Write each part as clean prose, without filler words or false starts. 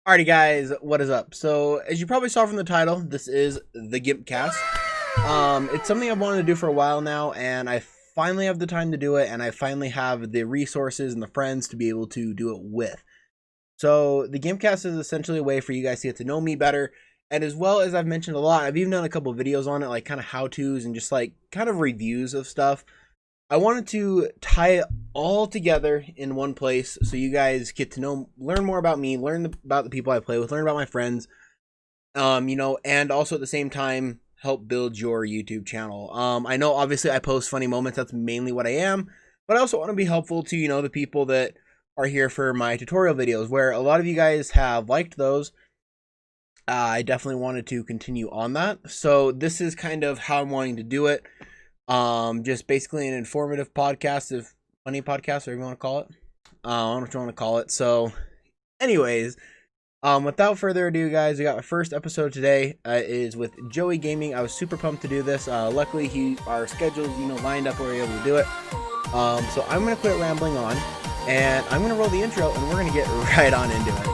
Alrighty guys, what is up? So, as you probably saw from the title, this is the GIMPCAST. It's something I've wanted to do for a while now, and I finally have the time to do it, and I finally have the resources and the friends to be able to do it with. So, the GIMPCAST is essentially a way for you guys to get to know me better, and as well as I've mentioned a lot, I've even done a couple videos on it, like kind of how-tos and just like kind of reviews of stuff. I wanted to tie it all together in one place so you guys get to learn more about me, learn about the people I play with, learn about my friends, and also at the same time help build your YouTube channel. I know obviously I post funny moments, that's mainly what I am, but I also want to be helpful to, the people that are here for my tutorial videos, where a lot of you guys have liked those. I definitely wanted to continue on that. So this is kind of how I'm wanting to do it. Just basically an informative podcast, if funny podcast, whatever you want to call it. I don't know what you want to call it. So, anyways, without further ado, guys, we got our first episode today. Is with Joey Gaming. I was super pumped to do this. Luckily, our schedules, lined up where we were able to do it. So I'm gonna quit rambling on, and I'm gonna roll the intro, and we're gonna get right on into it.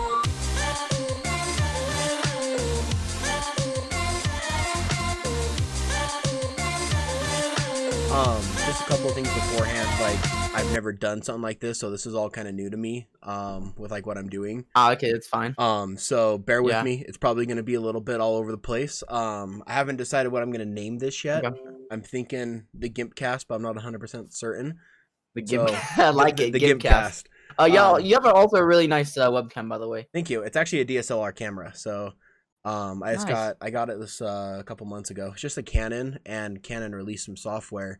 Just a couple of things beforehand, like I've never done something like this, so this is all kind of new to me, with like what I'm doing. Okay, that's fine. So bear with me. It's probably going to be a little bit all over the place. I haven't decided what I'm going to name this yet. Okay. I'm thinking the GIMPCAST, but I'm not 100% certain. The GIMP, I like it. The GIMPCAST. You have also a really nice webcam, by the way. Thank you. It's actually a DSLR camera, so I got it this a couple months ago. It's just a Canon, and Canon released some software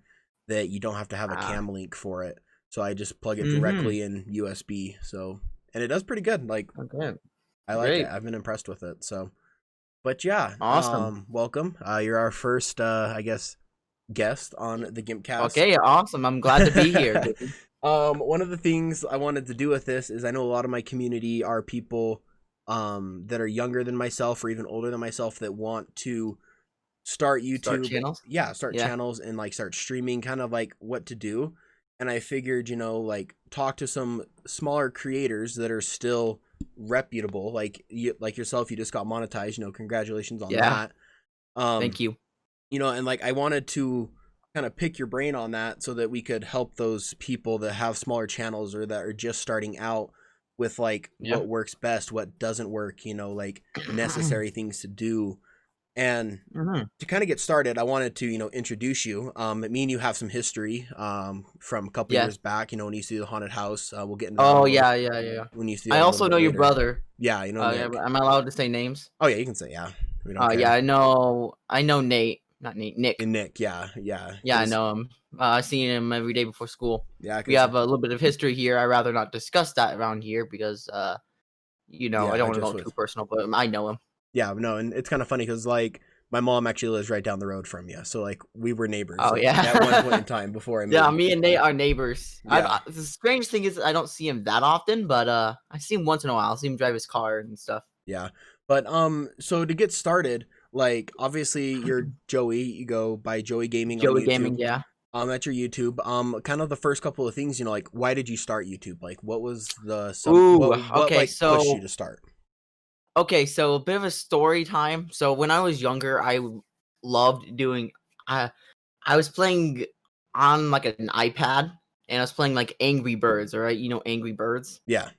that you don't have to have a cam link for it. So I just plug it directly in USB. So, and it does pretty good. Like, I like it. I've been impressed with it. So, but yeah, awesome. Welcome. You're our first, I guess, guest on the GIMPCAST. Okay, awesome. I'm glad to be here. One of the things I wanted to do with this is I know a lot of my community are people that are younger than myself or even older than myself that want to start YouTube, start channels and like start streaming, kind of like what to do. And I figured, like talk to some smaller creators that are still reputable, like yourself. You just got monetized, congratulations on that. Thank you. And like I wanted to kind of pick your brain on that so that we could help those people that have smaller channels or that are just starting out with like what works best, what doesn't work, like necessary things to do. And to kind of get started, I wanted to, introduce you. Me and you have some history from a couple years back, when you see the haunted house. We'll get into that. When you see I also know your brother. Yeah, am I allowed to say names? Oh yeah, you can say We don't care. I know Nate, not Nate, Nick. Nick, yeah. I know him. I seen him every day before school. Yeah, we have a little bit of history here. I'd rather not discuss that around here because I don't want to go too personal, but I know him. Yeah, no, and it's kind of funny because like my mom actually lives right down the road from you, so like we were neighbors. Oh like, yeah, at one point in time before I moved. Yeah, me and Nate are neighbors. Yeah. The strange thing is I don't see him that often, but I see him once in a while. I see him drive his car and stuff. Yeah, but so to get started, like obviously you're Joey. You go by Joey Gaming. Joey Gaming, yeah. At your YouTube. Kind of the first couple of things, like why did you start YouTube? Like what was the what pushed you to start? Okay, so a bit of a story time. So when I was younger, I loved doing. I was playing on like an iPad, and I was playing like Angry Birds. All right, Angry Birds. Yeah.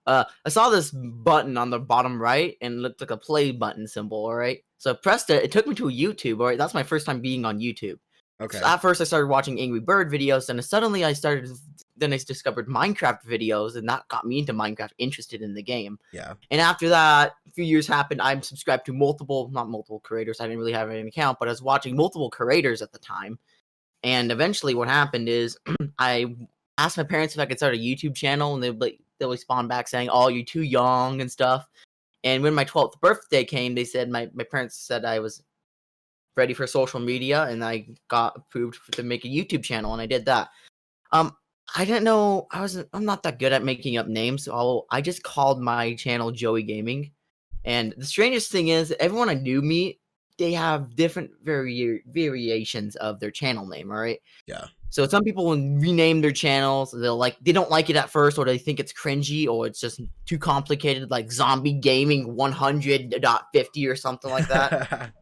I saw this button on the bottom right, and it looked like a play button symbol. All right, so I pressed it. It took me to YouTube. All right, that's my first time being on YouTube. Okay. So at first, I started watching Angry Bird videos, and suddenly I discovered Minecraft videos, and that got me into Minecraft, interested in the game. Yeah. And after that, a few years happened. I'm subscribed to not multiple creators. I didn't really have an account, but I was watching multiple creators at the time. And eventually, what happened is I asked my parents if I could start a YouTube channel, and they'll respond back saying, "Oh, you're too young" and stuff. And when my 12th birthday came, they said my parents said I was ready for social media, and I got approved to make a YouTube channel, and I did that. I didn't know I'm not that good at making up names, so I just called my channel Joey Gaming. And the strangest thing is, everyone I knew me, they have different variations of their channel name, all right? Yeah. So some people will rename their channels. They don't like it at first, or they think it's cringy, or it's just too complicated, like Zombie Gaming 100.50 or something like that.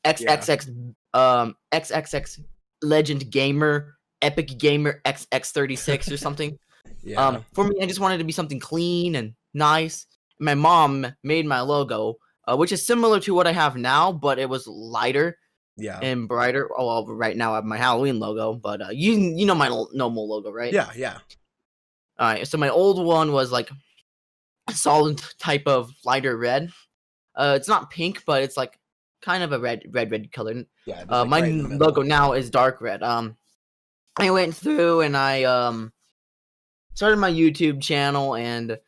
XXX XXX Legend Gamer, Epic Gamer XX36 or something. Yeah. For me, I just wanted to be something clean and nice. My mom made my logo, which is similar to what I have now, but it was lighter Yeah. and brighter. Oh, well, right now I have my Halloween logo, but you know my normal logo, right? Yeah. Yeah. All right. So my old one was like a solid type of lighter red. It's not pink, but it's like kind of a red color. Yeah. Just like My right in the logo middle. now is dark red. I went through and I started my YouTube channel, and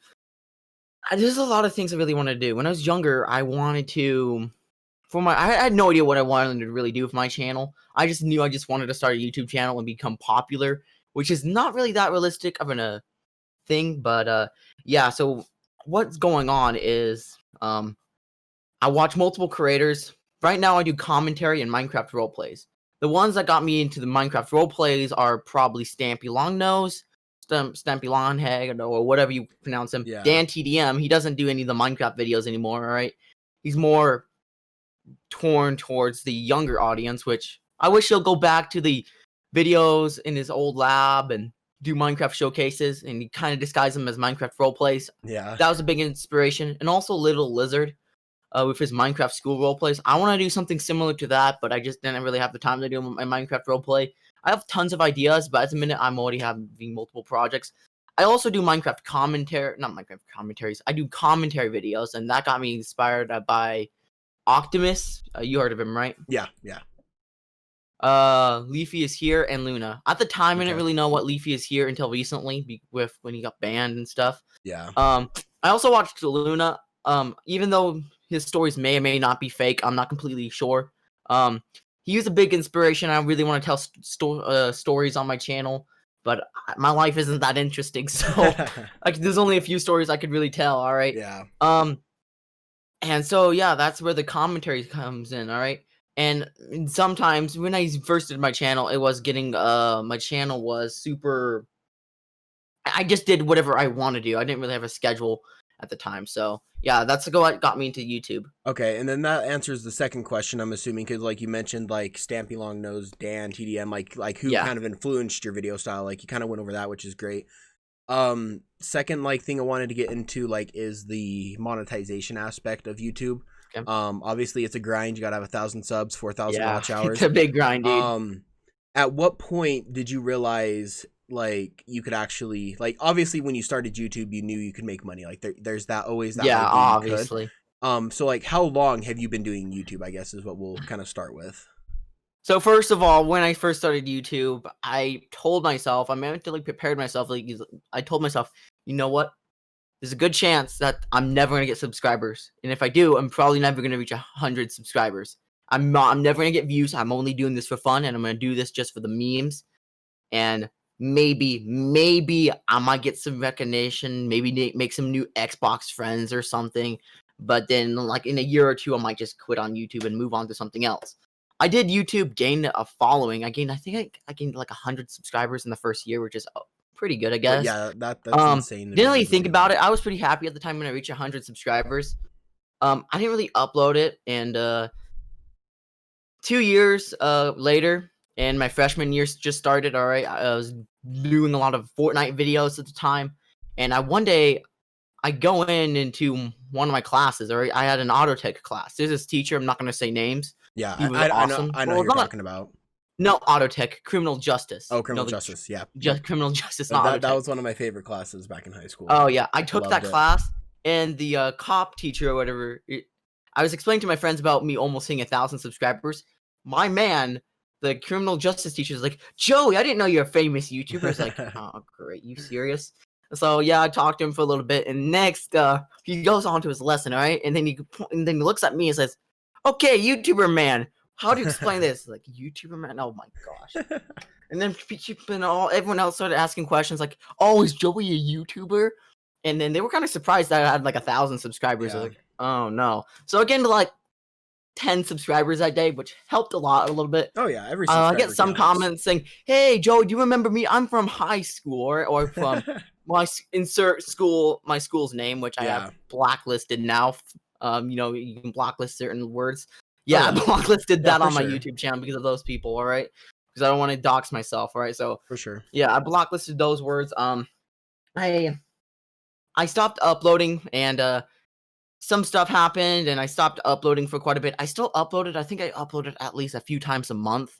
there's a lot of things I really want to do. When I was younger, I wanted to I had no idea what I wanted to really do with my channel. I just knew I just wanted to start a YouTube channel and become popular, which is not really that realistic of a thing, but yeah, so what's going on is I watch multiple creators. Right now I do commentary and Minecraft roleplays. The ones that got me into the Minecraft roleplays are probably Stampy Longnose, Stampy Longhead, or whatever you pronounce him. Yeah. Dan TDM, he doesn't do any of the Minecraft videos anymore, alright? He's more torn towards the younger audience, which I wish he'll go back to the videos in his old lab and do Minecraft showcases, and he kind of disguise them as Minecraft roleplays. Yeah. That was a big inspiration. And also Little Lizard with his Minecraft school roleplays. I want to do something similar to that, but I just didn't really have the time to do my Minecraft roleplay. I have tons of ideas, but at the minute I'm already having multiple projects. I also do Minecraft commentary, not Minecraft commentaries. I do commentary videos, and that got me inspired by Optimus. You heard of him, right? Yeah. Yeah. Leafy is here and Luna. At the time, I didn't Okay. really know what Leafy is here until recently, with when he got banned and stuff. Yeah. I also watched Luna. Even though his stories may or may not be fake, I'm not completely sure. He was a big inspiration. I really want to tell stories on my channel, but my life isn't that interesting, so like there's only a few stories I could really tell. All right. Yeah. And so yeah, that's where the commentary comes in. All right. And sometimes when I first did my channel, it was getting my channel was super. I just did whatever I want to do. I didn't really have a schedule at the time. So yeah, that's what got me into YouTube. Okay, and then that answers the second question, I'm assuming, because like you mentioned, like Stampy Longnose, Dan, TDM, like who kind of influenced your video style. Like you kind of went over that, which is great. Second like thing I wanted to get into like is the monetization aspect of YouTube. Okay. Obviously it's a grind. You gotta have 1,000 subs, 4,000 watch hours. It's a big grind, dude. At what point did you realize like you could actually, like, obviously when you started YouTube you knew you could make money, like there's that always that, yeah, obviously. So like how long have you been doing YouTube, I guess is what we'll kind of start with. So first of all, when I first started YouTube, I told myself, I mentally prepared myself, like I told myself, you know what, there's a good chance that I'm never gonna get subscribers, and if I do, I'm probably never gonna reach 100 subscribers. I'm never gonna get views. I'm only doing this for fun, and I'm gonna do this just for the memes, and maybe I might get some recognition, maybe make some new Xbox friends or something, but then like in a year or two I might just quit on YouTube and move on to something else. I did YouTube gain a following. I gained like 100 subscribers in the first year, which is pretty good, I guess. But yeah, that's insane. Didn't really think about it. I was pretty happy at the time when I reached 100 subscribers. I didn't really upload it, and 2 years later, and my freshman year just started. All right, I was doing a lot of Fortnite videos at the time, and one day I go into one of my classes. All right, I had an auto tech class. There's this teacher. I'm not going to say names. Yeah, he was awesome. I know who you're talking about. No, auto tech, criminal justice. Oh, criminal justice. Yeah, just criminal justice. Not that was one of my favorite classes back in high school. Oh yeah, I took that class, and the cop teacher or whatever. I was explaining to my friends about me almost hitting 1,000 subscribers. My man, the criminal justice teacher, is like, Joey, I didn't know you're a famous YouTuber. I was like, oh great, you serious? So yeah, I talked to him for a little bit, and next he goes on to his lesson, all right? And then he looks at me and says, "Okay, YouTuber man, how do you explain this?" Like, YouTuber man? Oh my gosh! And then everyone else started asking questions like, "Oh, is Joey a YouTuber?" And then they were kind of surprised that I had like 1,000 subscribers. Yeah. I was like, "Oh no!" So again, like 10 subscribers that day, which helped a little bit. Oh yeah, every I subscriber get some counts. comments saying, "Hey Joe, do you remember me? I'm from high school or from insert school, my school's name, which I have blacklisted now. You can blacklist certain words. Yeah, I blacklisted that on my YouTube channel because of those people. All right, because I don't want to dox myself. All right, so for sure. Yeah, I blacklisted those words. I stopped uploading and some stuff happened and I stopped uploading for quite a bit. I still uploaded. I think I uploaded at least a few times a month.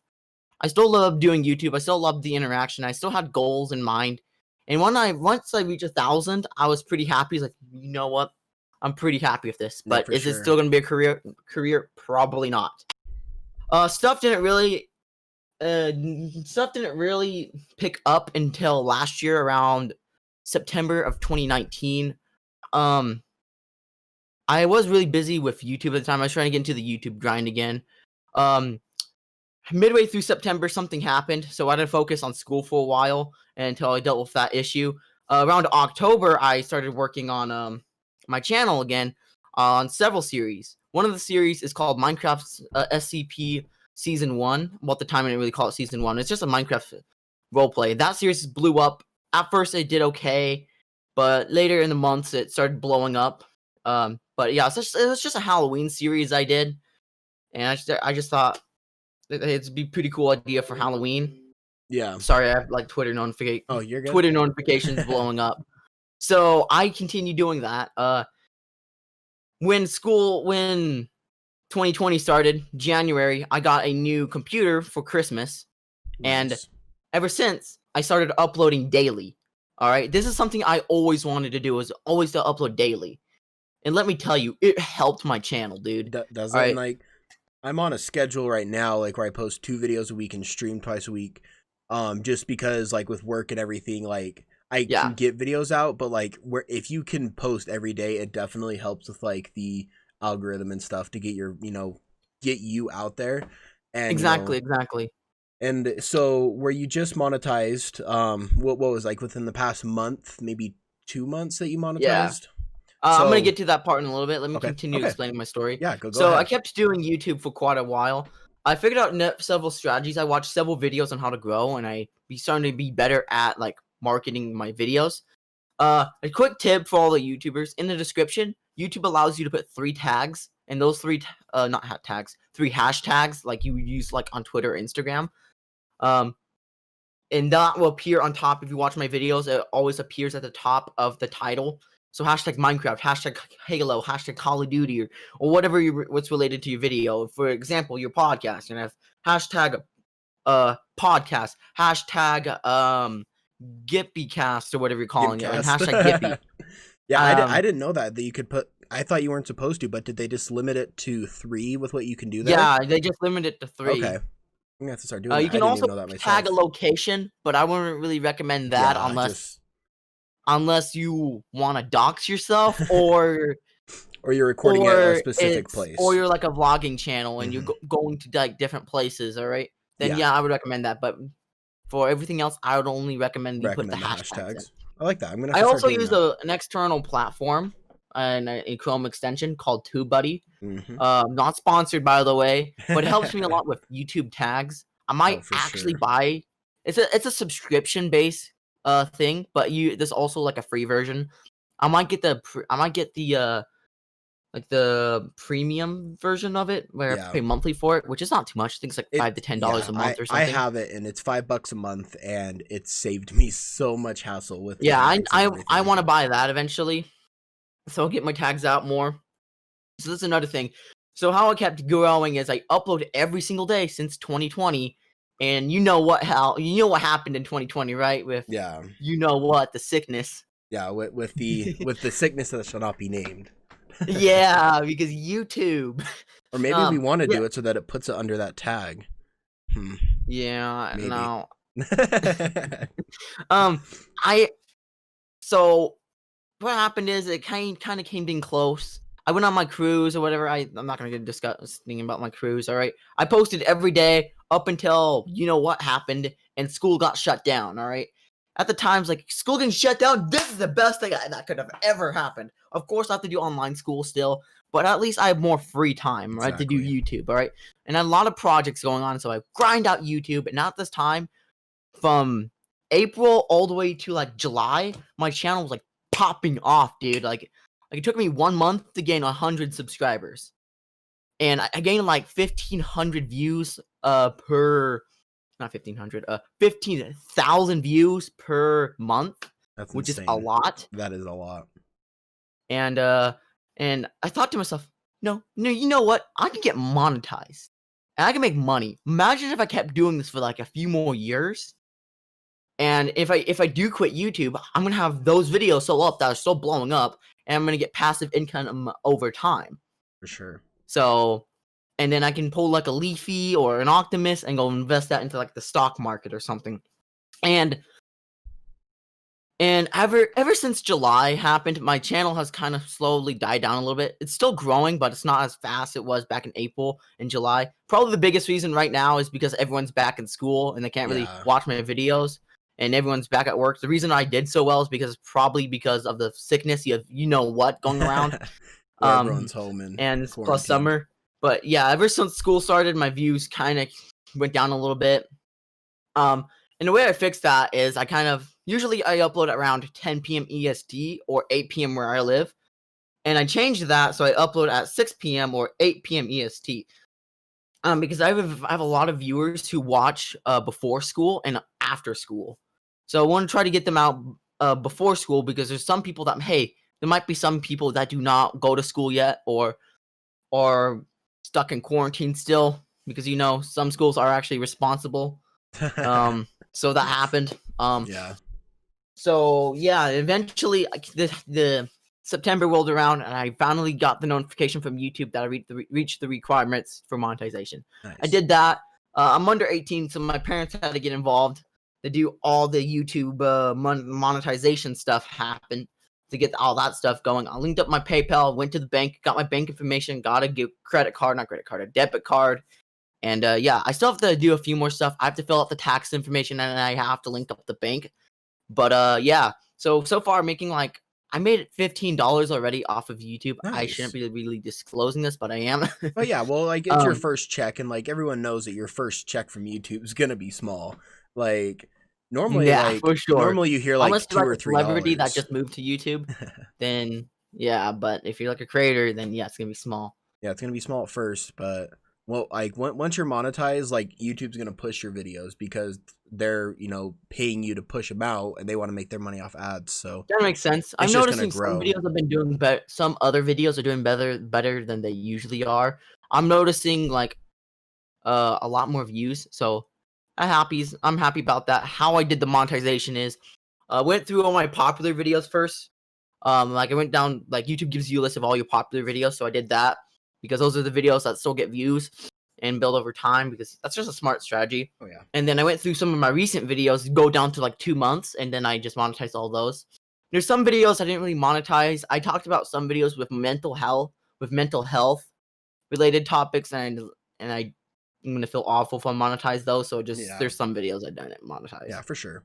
I still love doing YouTube. I still love the interaction. I still had goals in mind. And once I reached 1,000, I was pretty happy. Like, you know what? I'm pretty happy with this. But is it still going to be a career? Probably not. Stuff didn't really pick up until last year around September of 2019. I was really busy with YouTube at the time. I was trying to get into the YouTube grind again. Midway through September, something happened, so I had to focus on school for a while until I dealt with that issue. Around October, I started working on my channel again on several series. One of the series is called Minecraft SCP Season 1. Well, at the time, I didn't really call it Season 1. It's just a Minecraft roleplay. That series blew up. At first, it did okay, but later in the months, it started blowing up. But yeah, it was just a Halloween series I did, and I just thought it'd be a pretty cool idea for Halloween. Yeah. Sorry, I have like Twitter notifications. Oh, you're good. Twitter notifications blowing up. So I continue doing that. When 2020 started, January, I got a new computer for Christmas, and ever since I started uploading daily. All right, this is something I always wanted to do. Is always to upload daily. And let me tell you, it helped my channel, dude. Does it? Right. Like, I'm on a schedule right now, like where I post 2 videos a week and stream twice a week. Just because like with work and everything, like I can get videos out, but like if you can post every day, it definitely helps with like the algorithm and stuff to get get you out there. And exactly. And so were you just monetized? What was like within the past month, maybe 2 months that you monetized? Yeah. I'm going to get to that part in a little bit. Let me continue explaining my story. Yeah, go So ahead. I kept doing YouTube for quite a while. I figured out several strategies. I watched several videos on how to grow, and I started to be better at like marketing my videos. A quick tip for all the YouTubers: in the description, YouTube allows you to put 3 tags, and those 3 3 hashtags like you use like on Twitter or Instagram. And that will appear on top. If you watch my videos, it always appears at the top of the title. So hashtag Minecraft, hashtag Halo, hashtag Call of Duty, or whatever what's related to your video. For example, your podcast, you have hashtag podcast, hashtag GIMPCAST or whatever you're calling it, and hashtag Gimpy. Yeah, I didn't know that you could put. I thought you weren't supposed to, but did they just limit it to 3 with what you can do there? Yeah, they just limited it to 3. Okay, I'm gonna have to start doing that. You can also tag a location, but I wouldn't really recommend that unless you want to dox yourself or you're recording at a specific place, or you're like a vlogging channel and you're going to like different places. All right, then I would recommend that. But for everything else, I would only recommend you put the hashtags. I like that. I also use an external platform and a Chrome extension called TubeBuddy. Not sponsored, by the way, but it helps me a lot with YouTube tags. I might actually buy. It's a subscription based thing, but there's also like a free version. I might get the like the premium version of it where I have to pay monthly for it, which is not too much. I think it's like $5 to $10 a month or something. I have it, and it's $5 a month, and it saved me so much hassle with. Yeah, I want to buy that eventually, so I'll get my tags out more. So that's another thing. So how I kept growing is I upload every single day since 2020. And you know what happened in 2020, right? With the sickness. Yeah, with the sickness that shall not be named. Yeah, because YouTube. Or maybe we want to do it so that it puts it under that tag. Yeah, maybe. No. So what happened is it kind of came in close. I went on my cruise or whatever. I'm not going to discuss thinking about my cruise, all right? I posted every day up until you know what happened and school got shut down, all right? At the times, like, school getting shut down, this is the best thing that could have ever happened. Of course, I have to do online school still, but at least I have more free time, right, to do YouTube, all right? And a lot of projects going on, so I grind out YouTube, and at this time, from April all the way to, like, July, my channel was, like, popping off, dude. Like it took me 1 month to gain 100 subscribers. And I gained, like, 1,500 views, per not 1,500, 15,000 views per month, That's which is insane. a lot. That is a lot. And I thought to myself, no, you know what? I can get monetized, and I can make money. Imagine if I kept doing this for like a few more years. And if I do quit YouTube, I'm gonna have those videos so up that are still blowing up, and I'm gonna get passive income over time. For sure. So, and then I can pull like a Leafy or an Optimus and go invest that into like the stock market or something. And ever since July happened, my channel has kind of slowly died down a little bit. It's still growing, but it's not as fast as it was back in April and July. Probably the biggest reason right now is because everyone's back in school and they can't really watch my videos, and everyone's back at work. The reason I did so well is probably because of the sickness you know what going around. Everyone's home and plus summer. But yeah, ever since school started, my views kind of went down a little bit. And the way I fix that is usually I upload around 10 p.m. EST or 8 p.m. where I live. And I changed that so I upload at 6 p.m. or 8 p.m. EST. Because I have a lot of viewers who watch before school and after school. So I want to try to get them out before school, because there's some people that, there might be some people that do not go to school yet or stuck in quarantine still, because some schools are actually responsible. So that happened. Yeah. So yeah, eventually the September rolled around, and I finally got the notification from YouTube that I reached the requirements for monetization. Nice. I did that. I'm under 18, so my parents had to get involved to do all the YouTube monetization stuff happen, to get all that stuff going. I linked up my PayPal, went to the bank, got my bank information, got a debit card. And yeah, I still have to do a few more stuff. I have to fill out the tax information, and I have to link up the bank. But yeah, so far I made $15 already off of YouTube. Nice. I shouldn't be really disclosing this, but I am. Oh yeah, well, like, it's your first check, and like everyone knows that your first check from YouTube is gonna be small. Like normally, for sure. Normally you hear like unless $2 or $3. Celebrity that just moved to YouTube, then yeah. But if you're like a creator, then yeah, it's gonna be small. Yeah, it's gonna be small at first, but well, like once you're monetized, like YouTube's gonna push your videos because they're paying you to push them out, and they want to make their money off ads. So that makes sense. I'm noticing some videos have been doing better. Some other videos are doing better than they usually are. I'm noticing like a lot more views. So I'm happy about that. How I did the monetization is I went through all my popular videos first. Like I went down, like YouTube gives you a list of all your popular videos, so I did that because those are the videos that still get views and build over time, because that's just a smart strategy. Oh yeah. And then I went through some of my recent videos, go down to like 2 months, and then I just monetized all those. There's some videos I didn't really monetize. I talked about some videos with mental health related topics, and I'm gonna feel awful if I monetize those. So there's some videos I didn't monetize. Yeah, for sure.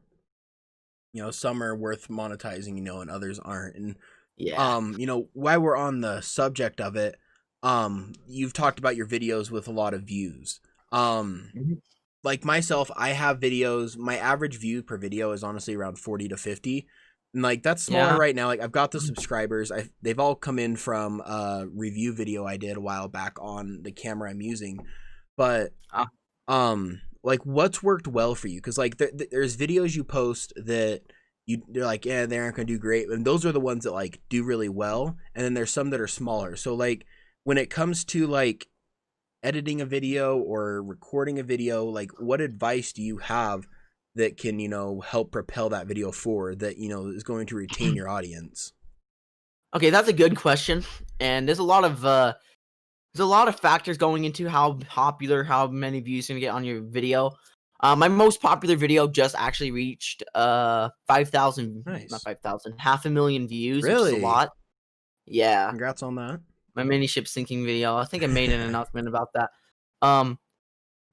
Some are worth monetizing, and others aren't. And yeah, while we're on the subject of it, you've talked about your videos with a lot of views. Like myself, I have videos, my average view per video is honestly around 40 to 50. And like that's smaller right now. Like I've got the subscribers. They've all come in from a review video I did a while back on the camera I'm using. But like what's worked well for you? Because like there's videos you post that they're like, yeah, they aren't gonna do great, and those are the ones that like do really well. And then there's some that are smaller. So like when it comes to like editing a video or recording a video, like what advice do you have that can help propel that video forward, that is going to retain your audience? Okay, that's a good question, and there's a lot of factors going into how many views you're gonna get on your video. My most popular video just actually reached 5,000, Nice. not 5,000, 500,000 views, Really? which is a lot. Yeah. Congrats on that. My mini ship sinking video. I think I made an announcement about that.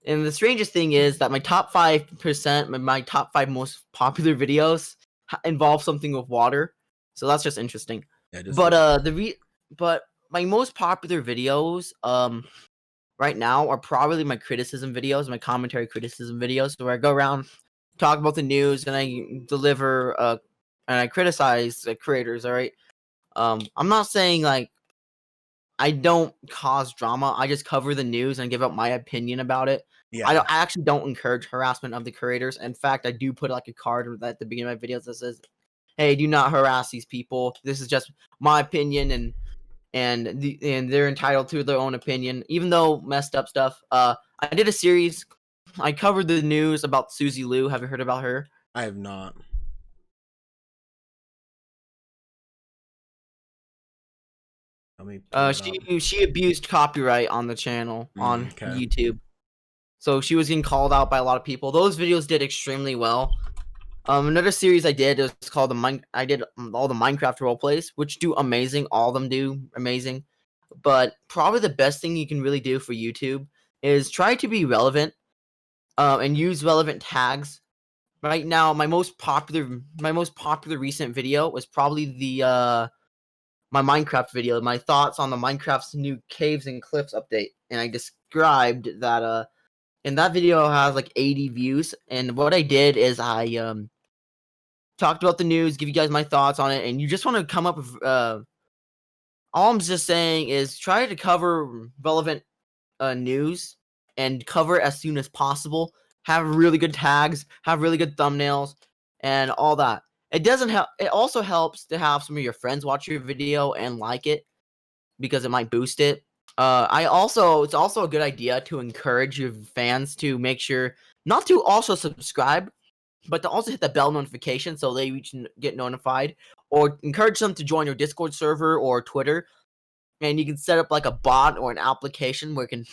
And the strangest thing is that my top 5%, my top 5 most popular videos involve something with water. So that's just interesting. Yeah, just But my most popular videos right now are probably my criticism videos, my commentary criticism videos, where I go around, talk about the news, and I deliver and I criticize creators. All right. I'm not saying like I don't cause drama. I just cover the news and give out my opinion about it. yeah. I actually don't encourage harassment of the creators. In fact, I do put like a card at the beginning of my videos that says, "Hey, do not harass these people. This is just my opinion, and they're entitled to their own opinion, even though messed up stuff." I did a series. I covered the news about Susie Liu. Have you heard about her? I have not. Let me pull it up. She abused copyright on the channel on Okay. YouTube. So she was getting called out by a lot of people. Those videos did extremely well. Another series I did was called I did all the Minecraft role plays, which do amazing. All of them do amazing. But probably the best thing you can really do for YouTube is try to be relevant, and use relevant tags. Right now, my most popular recent video was probably the my Minecraft video, my thoughts on the Minecraft's new caves and cliffs update, and I described that and that video has like 80 views. And what I did is I talked about the news, give you guys my thoughts on it, and you just want to come up with all I'm just saying is try to cover relevant news and cover it as soon as possible. Have really good tags, have really good thumbnails, and all that. It doesn't help. It also helps to have some of your friends watch your video and like it, because it might boost it. It's also a good idea to encourage your fans to make sure not to also subscribe, but to also hit the bell notification so they get notified, or encourage them to join your Discord server or Twitter. And you can set up like a bot or an application where you can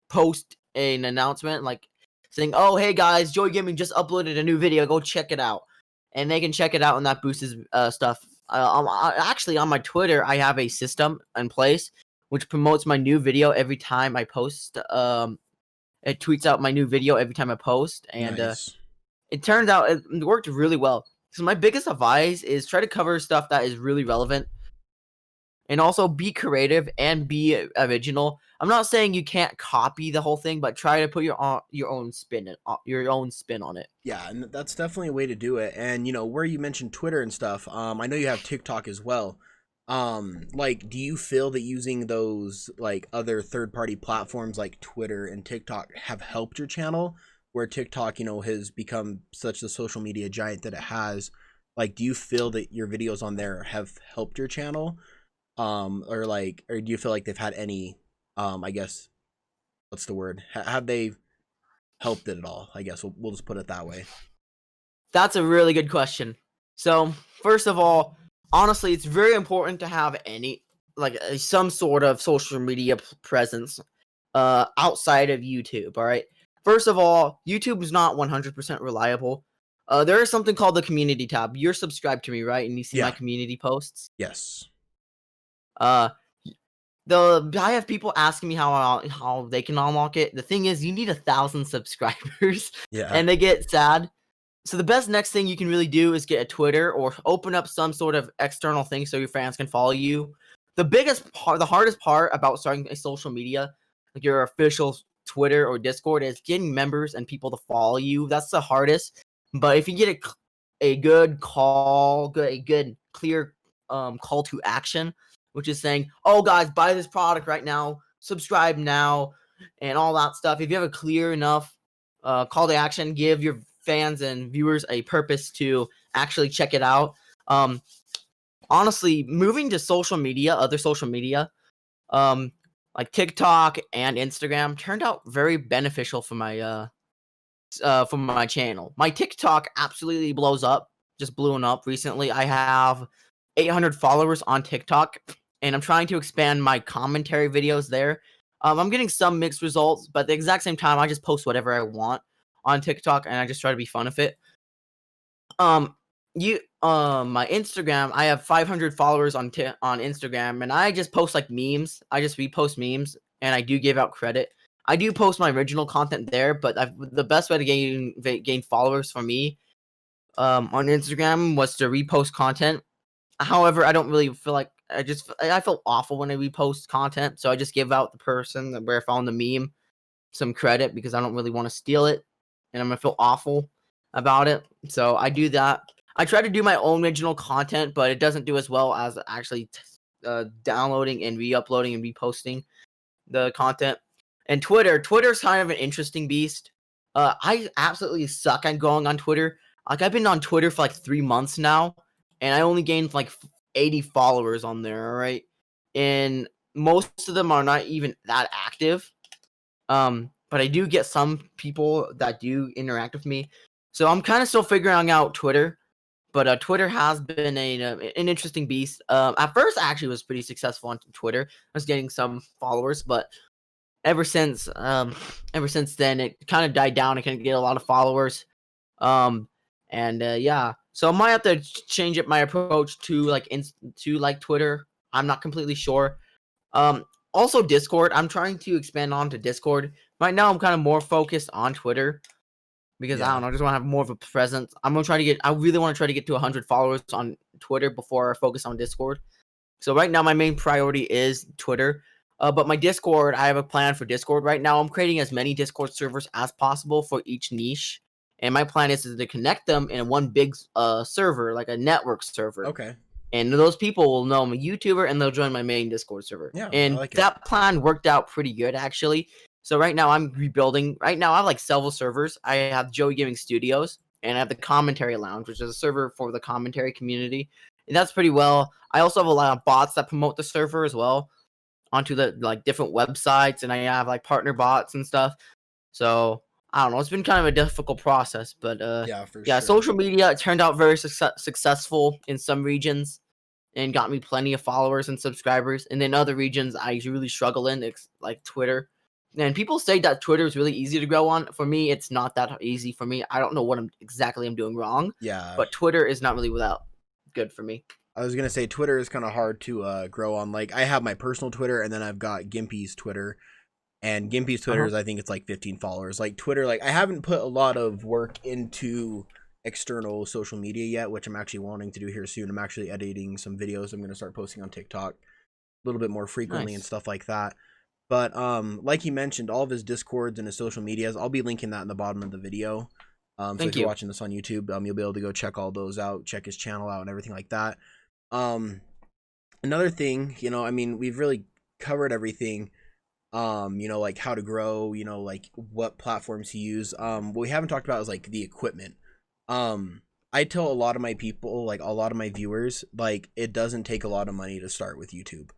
post an announcement like saying, "Oh, hey guys, Joy Gaming just uploaded a new video. Go check it out." And they can check it out, and that boosts stuff. Actually, on my Twitter, I have a system in place which promotes my new video every time I post. It tweets out my new video every time I post, and Nice. it turned out it worked really well. So my biggest advice is try to cover stuff that is really relevant, and also be creative and be original. I'm not saying you can't copy the whole thing, but try to put your own spin on it. Yeah, and that's definitely a way to do it. And where you mentioned Twitter and stuff, I know you have TikTok as well. Like, do you feel that using those like other third-party platforms like Twitter and TikTok have helped your channel? Where TikTok, has become such a social media giant that it has. Like, do you feel that your videos on there have helped your channel? Or do you feel like they've had any, I guess, what's the word? Have they helped it at all? I guess we'll just put it that way. That's a really good question. So, first of all, honestly, it's very important to have some sort of social media presence outside of YouTube, all right? First of all, YouTube is not 100% reliable. There is something called the community tab. You're subscribed to me, right? And you see my Yeah. community posts. Yes. I have people asking me how they can unlock it. The thing is, you need 1,000 subscribers, Yeah. and they get sad. So the best next thing you can really do is get a Twitter or open up some sort of external thing so your fans can follow you. The hardest part about starting a social media, like your official Twitter or Discord, is getting members and people to follow you. That's the hardest. But if you get a good clear call to action, which is saying, "Oh guys, buy this product right now, subscribe now," and all that stuff. If you have a clear enough call to action, give your fans and viewers a purpose to actually check it out. Honestly, moving to other social media, like TikTok and Instagram, turned out very beneficial for my channel. My TikTok absolutely just blew up recently. I have 800 followers on TikTok, and I'm trying to expand my commentary videos there. I'm getting some mixed results, but at the exact same time, I just post whatever I want on TikTok, and I just try to be fun with it. My Instagram, I have 500 followers on Instagram, and I just post like memes. I just repost memes, and I do give out credit. I do post my original content there, but the best way to gain followers for me on Instagram was to repost content. However, I don't really feel like I feel awful when I repost content, so I just give out the person where I found the meme some credit because I don't really want to steal it, and I'm gonna feel awful about it. So I do that. I try to do my own original content, but it doesn't do as well as actually downloading and re-uploading and reposting the content. And Twitter's kind of an interesting beast. I absolutely suck at going on Twitter. Like I've been on Twitter for like 3 months now, and I only gained like 80 followers on there. All right, and most of them are not even that active. But I do get some people that do interact with me, so I'm kind of still figuring out Twitter. But Twitter has been an interesting beast. At first, I actually was pretty successful on Twitter. I was getting some followers, but ever since then, it kind of died down. I couldn't get a lot of followers. Yeah, so I might have to change up my approach to like Twitter. I'm not completely sure. Also Discord. I'm trying to expand on to Discord. Right now, I'm kind of more focused on Twitter because I don't know. I just want to have more of a presence. I really want to try to get to 100 followers on Twitter before I focus on Discord. So right now, my main priority is Twitter. But my Discord, I have a plan for Discord. Right now, I'm creating as many Discord servers as possible for each niche. And my plan is to connect them in one big server, like a network server. Okay. And those people will know I'm a YouTuber, and they'll join my main Discord server. Yeah, and I like that plan worked out pretty good, actually. So right now, I'm rebuilding. Right now, I have like several servers. I have Joey Gaming Studios, and I have the Commentary Lounge, which is a server for the commentary community. And that's pretty well. I also have a lot of bots that promote the server as well onto the like different websites, and I have like partner bots and stuff. So I don't know. It's been kind of a difficult process, but yeah, for yeah, sure. social media turned out very successful in some regions and got me plenty of followers and subscribers. And then other regions I really struggle in, like Twitter. And people say that Twitter is really easy to grow on. For me, it's not that easy for me. I don't know what I'm doing wrong. Yeah. But Twitter is not really good for me. I was gonna say Twitter is kind of hard to grow on. Like I have my personal Twitter, and then I've got Gimpy's Twitter, and Gimpy's Twitter is I think it's like 15 followers. Like Twitter, like I haven't put a lot of work into external social media yet, which I'm actually wanting to do here soon. I'm actually editing some videos. I'm gonna start posting on TikTok a little bit more frequently and stuff like that. But like he mentioned, all of his Discords and his social medias, I'll be linking that in the bottom of the video. So if you're watching this on YouTube, you'll be able to go check all those out, check his channel out, and everything like that. Another thing, I mean, we've really covered everything, like how to grow, like what platforms to use. What we haven't talked about is like the equipment. I tell a lot of my people, like a lot of my viewers, like it doesn't take a lot of money to start with YouTube.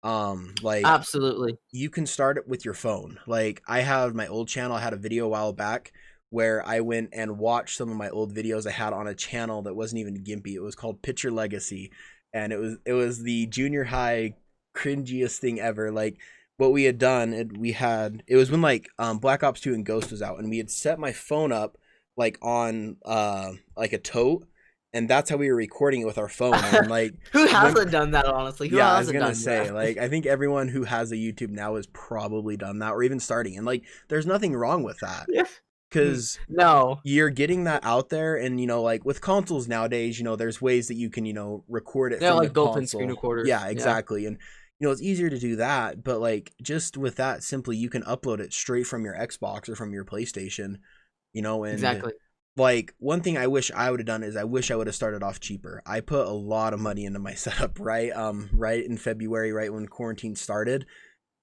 Like absolutely, you can start it with your phone. Like I have my old channel. I had a video a while back where I went and watched some of my old videos I had on a channel that wasn't even Gimpy. It was called Picture Legacy, and it was the junior high cringiest thing ever. Like what we had done, it was when like Black Ops 2 and Ghost was out, and we had set my phone up like on like a tote, and that's how we were recording it with our phone. And like who hasn't done that, honestly? I was gonna say that? Like I think everyone who has a YouTube now has probably done that, or even starting, and like there's nothing wrong with that. Yeah. Because you're getting that out there, and like with consoles nowadays, there's ways that you can record it from like the built-in console. screen recorders. Yeah, exactly. And it's easier to do that, but like just with that, simply you can upload it straight from your Xbox or from your PlayStation. And exactly. Like one thing I wish I would have done is I wish I would have started off cheaper. I put a lot of money into my setup right in February, right when quarantine started.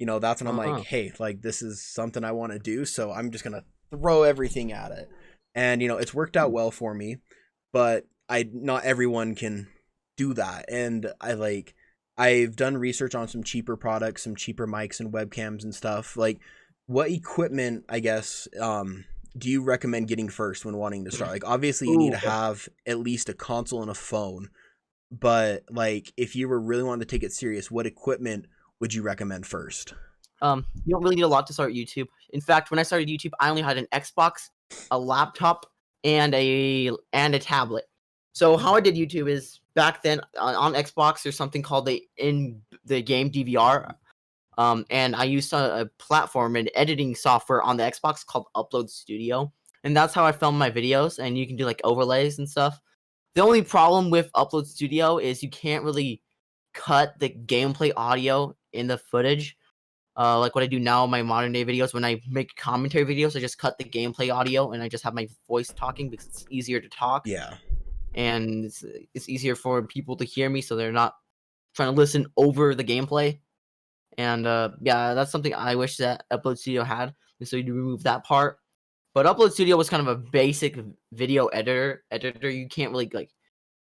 That's when I'm like, hey, like this is something I want to do, so I'm just gonna throw everything at it. And it's worked out well for me, but not everyone can do that. And I've done research on some cheaper products, some cheaper mics and webcams and stuff. Like what equipment, I guess, do you recommend getting first when wanting to start? Like obviously you need to have at least a console and a phone, but like if you were really wanting to take it serious, what equipment would you recommend first? You don't really need a lot to start YouTube. In fact, when I started YouTube, I only had an Xbox, a laptop, and a tablet. So how I did YouTube is back then on Xbox, there's something called the game DVR. And I used a platform and editing software on the Xbox called Upload Studio. And that's how I film my videos, and you can do like overlays and stuff. The only problem with Upload Studio is you can't really cut the gameplay audio in the footage. Like what I do now in my modern day videos. When I make commentary videos, I just cut the gameplay audio and I just have my voice talking because it's easier to talk. Yeah. And it's easier for people to hear me, so they're not trying to listen over the gameplay. And yeah, that's something I wish that Upload Studio had. So you remove that part. But Upload Studio was kind of a basic video editor. You can't really like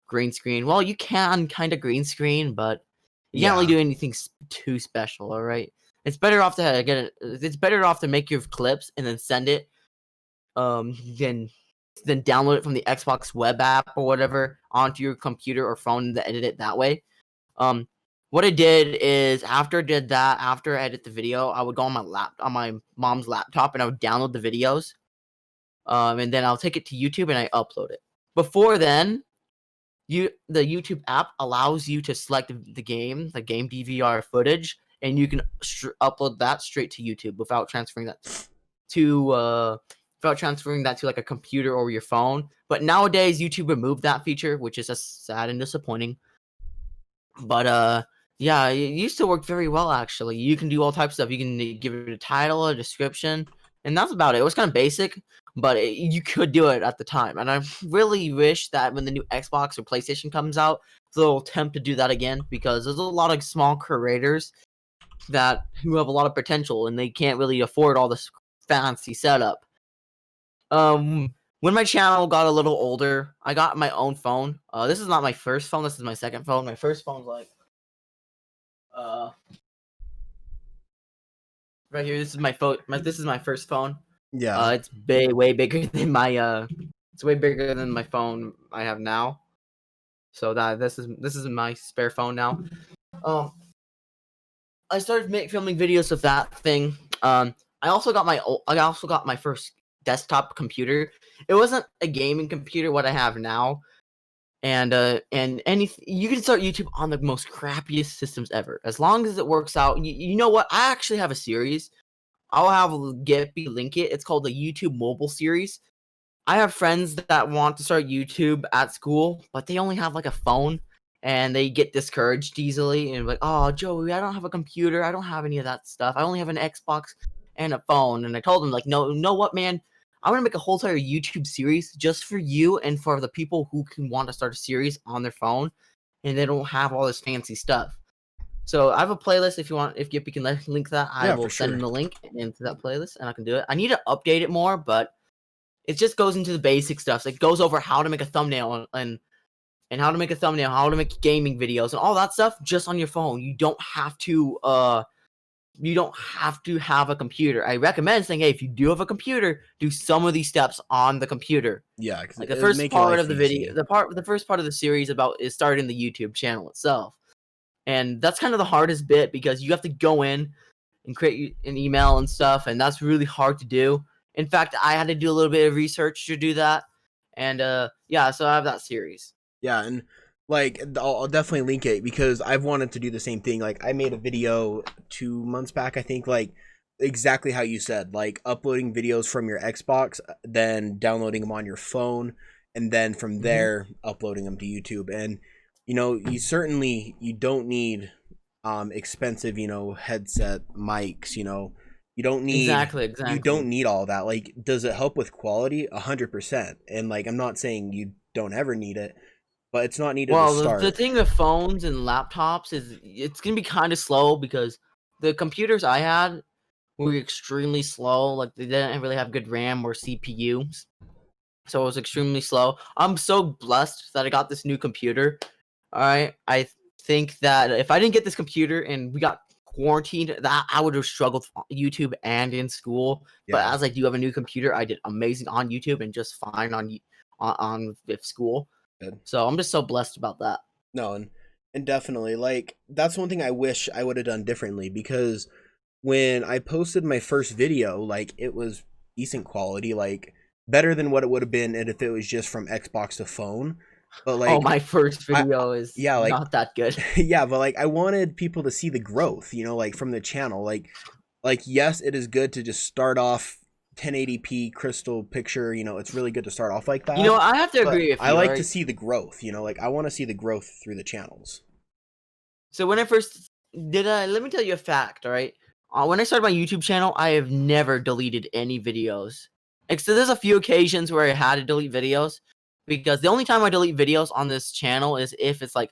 green screen. Well, you can kind of green screen, but you can't really do anything too special. All right, it's better off to get it. It's better off to make your clips and then send it. Then download it from the Xbox web app or whatever onto your computer or phone and edit it that way. What I did is after I edit the video, I would go on my mom's laptop and I would download the videos. And then I'll take it to YouTube and I upload it. Before then, the YouTube app allows you to select the game DVR footage, and you can upload that straight to YouTube without transferring that to like a computer or your phone. But nowadays, YouTube removed that feature, which is sad and disappointing. But yeah, it used to work very well actually. You can do all types of stuff. You can give it a title, a description, and that's about it. It was kind of basic, but you could do it at the time. And I really wish that when the new Xbox or PlayStation comes out, they'll attempt to do that again, because there's a lot of small creators who have a lot of potential and they can't really afford all this fancy setup. When my channel got a little older, I got my own phone. This is not my first phone. This is my second phone. My first phone's like right here. This is my phone. This is my first phone. Yeah. It's way bigger than my it's way bigger than my phone I have now. So this is my spare phone now. I started filming videos with that thing. I also got my first desktop computer. It wasn't a gaming computer what I have now. And you can start YouTube on the most crappiest systems ever, as long as it works out. You know what? I actually have a series. I'll have Gimpy link it. It's called the YouTube Mobile series. I have friends that want to start YouTube at school, but they only have like a phone, and they get discouraged easily and like, oh, Joey, I don't have a computer. I don't have any of that stuff. I only have an Xbox and a phone. And I told them like, no, you know what, man? I'm gonna make a whole entire YouTube series just for you and for the people who can want to start a series on their phone and they don't have all this fancy stuff. So I have a playlist. If Gimpy can link that, I will send the link into that playlist and I can do it. I need to update it more, but it just goes into the basic stuff. So it goes over how to make a thumbnail and how to make a thumbnail, how to make gaming videos and all that stuff just on your phone. You don't have to have a computer. I recommend saying, hey, if you do have a computer, do some of these steps on the computer. Yeah, like the first part of the video, the first part of the series is starting the YouTube channel itself, and that's kind of the hardest bit because you have to go in and create an email and stuff, and that's really hard to do. In fact, I had to do a little bit of research to do that, and yeah, so I have that series. Yeah, and like I'll definitely link it because I've wanted to do the same thing. Like I made a video 2 months back, I think, like exactly how you said, like uploading videos from your Xbox, then downloading them on your phone, and then from there uploading them to YouTube. And you know, you don't need expensive, headset mics, you don't need exactly. You don't need all that. Like, does it help with quality? 100%. And like, I'm not saying you don't ever need it, but it's not needed to start. The thing with phones and laptops is it's gonna be kind of slow because the computers I had were extremely slow. Like they didn't really have good RAM or CPU, so it was extremely slow. I'm so blessed that I got this new computer. All right, I think that if I didn't get this computer and we got quarantined, that I would have struggled on YouTube and in school. Yeah. But as I do have a new computer, I did amazing on YouTube and just fine on with school. Good. So I'm just so blessed about that. No, and definitely, like, that's one thing I wish I would have done differently, because when I posted my first video, like, it was decent quality, like better than what it would have been if it was just from Xbox to phone. But like, my first video is not that good. Yeah, but like I wanted people to see the growth, like from the channel. Like yes, it is good to just start off 1080p crystal picture, it's really good to start off like that. I have to agree with you. I like to see the growth, like I want to see the growth through the channels. So when I first let me tell you a fact, all right? When I started my YouTube channel, I have never deleted any videos. Except there's a few occasions where I had to delete videos because the only time I delete videos on this channel is if it's like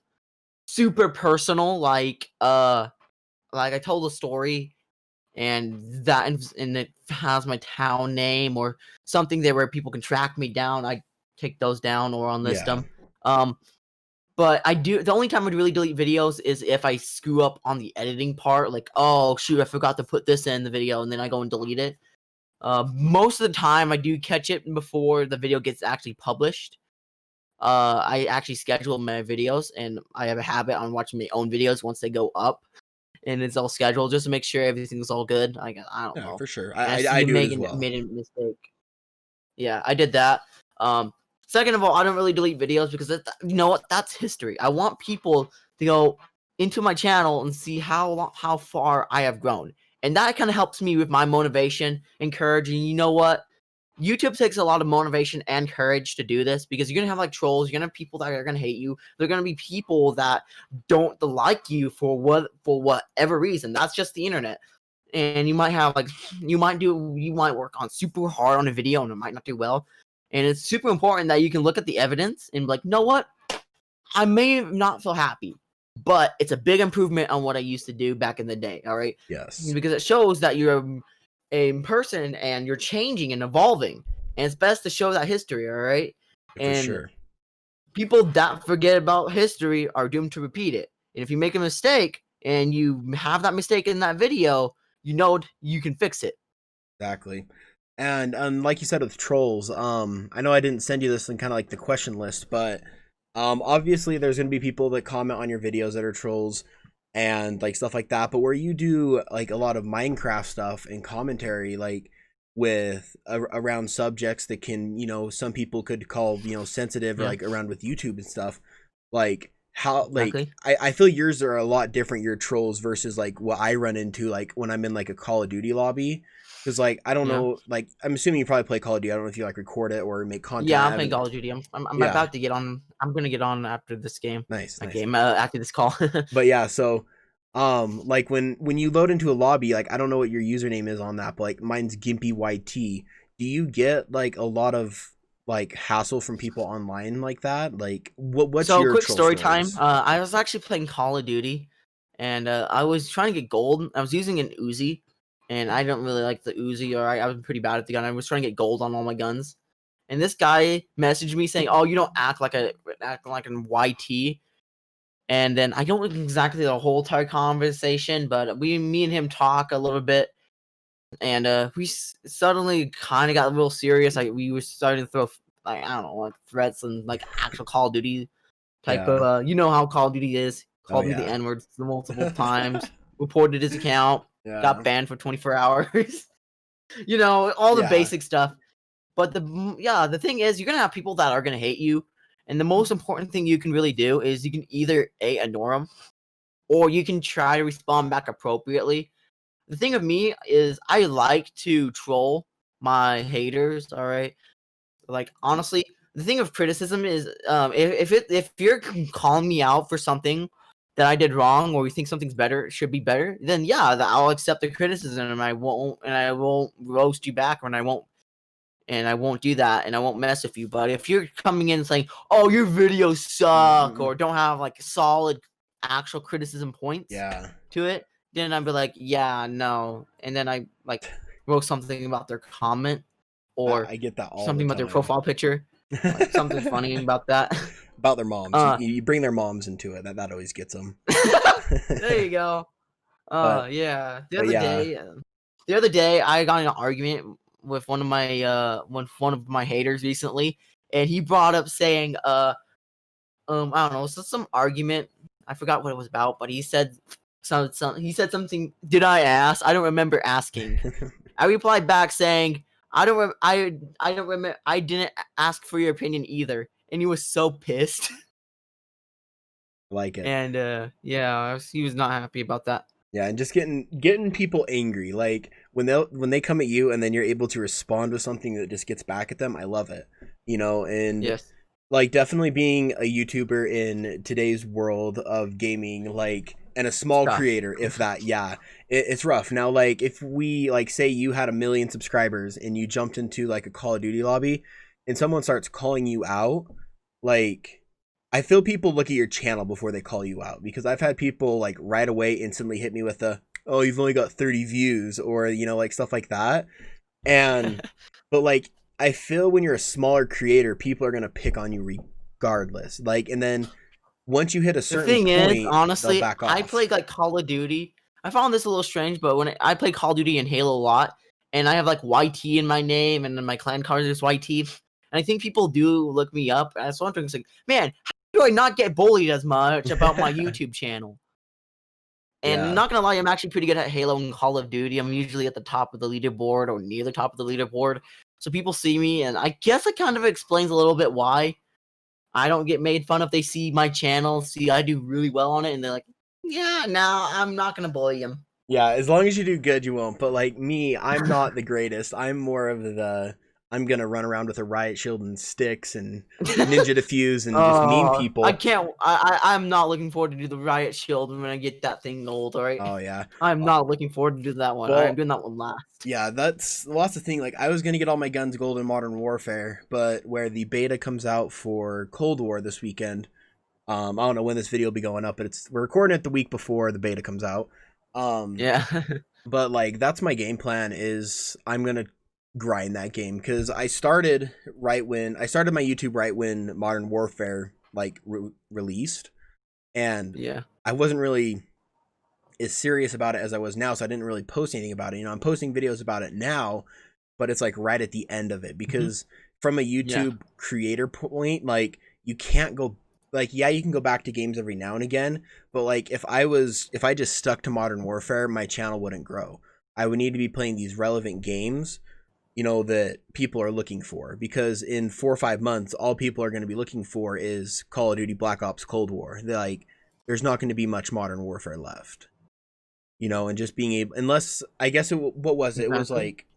super personal, like I told a story and and it has my town name or something there where people can track me down. I take those down or unlist Yeah. them. But the only time I'd really delete videos is if I screw up on the editing part, like, oh shoot, I forgot to put this in the video, and then I go and delete it. Most of the time I do catch it before the video gets actually published. I actually schedule my videos, and I have a habit on watching my own videos once they go up, and it's all scheduled just to make sure everything's all good. I don't Yeah, know. for sure. And I see I you do it as well. made a mistake. Yeah, I did that. Second of all, I don't really delete videos because you know what? That's history. I want people to go into my channel and see how far I have grown, and that kind of helps me with my motivation and courage. And you know what? YouTube takes a lot of motivation and courage to do this because you're gonna have like trolls. You're gonna have people that are gonna hate you. They're gonna be people that don't like you for whatever reason. That's just the internet. And you might have like you might work on super hard on a video and it might not do well. And it's super important that you can look at the evidence and be like, know what? I may not feel happy, but it's a big improvement on what I used to do back in the day. All right. Yes. Because it shows that you're a person and you're changing and evolving. And it's best to show that history. All right. For And sure. people that forget about history are doomed to repeat it. And if you make a mistake and you have that mistake in that video, you know you can fix it. Exactly. And like you said with trolls, I know I didn't send you this in kind of like the question list, but obviously there's going to be people that comment on your videos that are trolls and like stuff like that, but where you do like a lot of Minecraft stuff and commentary like with around subjects that can, you know, some people could call, you know, sensitive or like around with YouTube and stuff, like how like Exactly. I feel yours are a lot different, your trolls versus like what I run into like when I'm in like a Call of Duty lobby. Because like I don't Yeah. know, like I'm assuming you probably play Call of Duty. I don't know if you like record it or make content. Yeah, I I'm playing haven't. Call of Duty. I'm Yeah, about to get on. I'm gonna get on after this game. nice, nice. Game after this call. But yeah, so like when you load into a lobby, like I don't know what your username is on that, but like mine's Gimpy YT. Do you get like a lot of like hassle from people online like that? Like what's So your quick troll story time. stories? I was actually playing Call of Duty, and I was trying to get gold. I was using an Uzi, and I don't really like the Uzi. Or I was pretty bad at the gun. I was trying to get gold on all my guns, and this guy messaged me saying, "Oh, you don't act like an YT." And then I don't know exactly the whole entire conversation, but me and him talk a little bit, and we suddenly kind of got real serious. Like we were starting to throw like I don't know, like threats and like actual Call of Duty type Yeah. of. You know how Call of Duty is. Oh Called me the yeah. N-word multiple times. Reported his account. Yeah. Got banned for 24 hours. You know all the Yeah. basic stuff. But the thing is, you're gonna have people that are gonna hate you, and the most important thing you can really do is you can either ignore them, or you can try to respond back appropriately. The thing of me is, I like to troll my haters. All right, like honestly, the thing of criticism is, if you're calling me out for something that I did wrong, or you think something's better, should be better, then yeah, I'll accept the criticism, and I won't roast you back, and I won't do that, and I won't mess with you. But if you're coming in saying, "Oh, your videos suck," or don't have like solid actual criticism points Yeah. to it, then I'd be like, "Yeah, no," and then I like wrote something about their comment or I get that all the something about their time. profile picture, like something funny about that. About their moms. You bring their moms into it. That always gets them. There you go. But Yeah. yeah. The other day, I got in an argument with one of my haters recently, and he brought up saying, I don't know, so some argument. I forgot what it was about, but he said he said something. Did I ask? I don't remember asking. I replied back saying, I don't remember. I didn't ask for your opinion either, and he was so pissed. Like it. And yeah, he was not happy about that. Yeah, and just getting people angry, like when they come at you and then you're able to respond with something that just gets back at them. I love it, you know. And Yes. like definitely being a YouTuber in today's world of gaming, like and a small Tough. creator, if that. Yeah, it's rough. Now, like, if we, like, say you had 1 million subscribers and you jumped into like a Call of Duty lobby and someone starts calling you out, like, I feel people look at your channel before they call you out, because I've had people like right away instantly hit me with the, oh, you've only got 30 views, or, you know, like stuff like that. And but like, I feel when you're a smaller creator, people are gonna pick on you regardless. Like, and then once you hit a The certain thing is, point, they'll honestly, back I off. play like Call of Duty. I found this a little strange, but when I play Call of Duty and Halo a lot, and I have like YT in my name, and then my clan card is YT, and I think people do look me up. And so I'm thinking, like, man, how do I not get bullied as much about my YouTube channel? And Yeah. not gonna lie, I'm actually pretty good at Halo and Call of Duty. I'm usually at the top of the leaderboard or near the top of the leaderboard. So people see me, and I guess it kind of explains a little bit why I don't get made fun if they see my channel, see I do really well on it, and they're like, yeah, no, I'm not gonna bully him. Yeah, as long as you do good, you won't. But like me, I'm not the greatest. I'm more of the, I'm gonna run around with a riot shield and sticks and ninja defuse and just meme I people. can't. I'm not looking forward to do the riot shield when I get that thing old. All right, Oh yeah. I'm not looking forward to do that one. All right, I'm Well, doing that one last. yeah, that's the thing. Like, I was gonna get all my guns gold in Modern Warfare, but where the beta comes out for Cold War this weekend, I don't know when this video will be going up, but we're recording it the week before the beta comes out. Um, Yeah. but like, that's my game plan, is I'm gonna grind that game, because I started my YouTube right when Modern Warfare like released, and Yeah. I wasn't really as serious about it as I was now, so I didn't really post anything about it. You know, I'm posting videos about it now, but it's like right at the end of it, because from a Yeah. YouTube creator point, like, you can't go, like, yeah, you can go back to games every now and again, but like, if I just stuck to Modern Warfare, my channel wouldn't grow. I would need to be playing these relevant games, you know, that people are looking for, because in 4 or 5 months, all people are going to be looking for is Call of Duty Black Ops Cold War. They're like, there's not going to be much Modern Warfare left, you know. And just being able, unless, I guess what was it? It was Exactly. like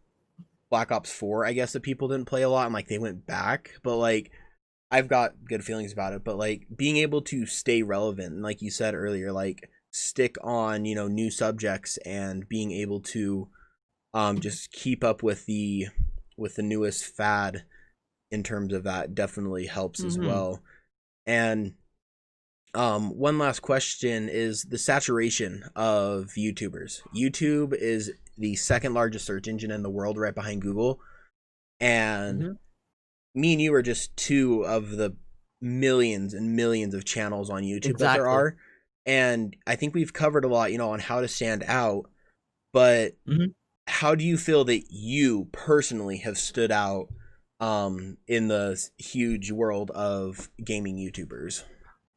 Black Ops 4, I guess, that people didn't play a lot, and like they went back. But like, I've got good feelings about it. But like, being able to stay relevant, and like you said earlier, like, stick on, you know, new subjects, and being able to just keep up with the newest fad in terms of that definitely helps as well. And one last question is the saturation of YouTubers. YouTube is the second largest search engine in the world, right behind Google. And me and you are just two of the millions and millions of channels on YouTube that there Exactly. are. And I think we've covered a lot, you know, on how to stand out. But how do you feel that you personally have stood out in the huge world of gaming YouTubers?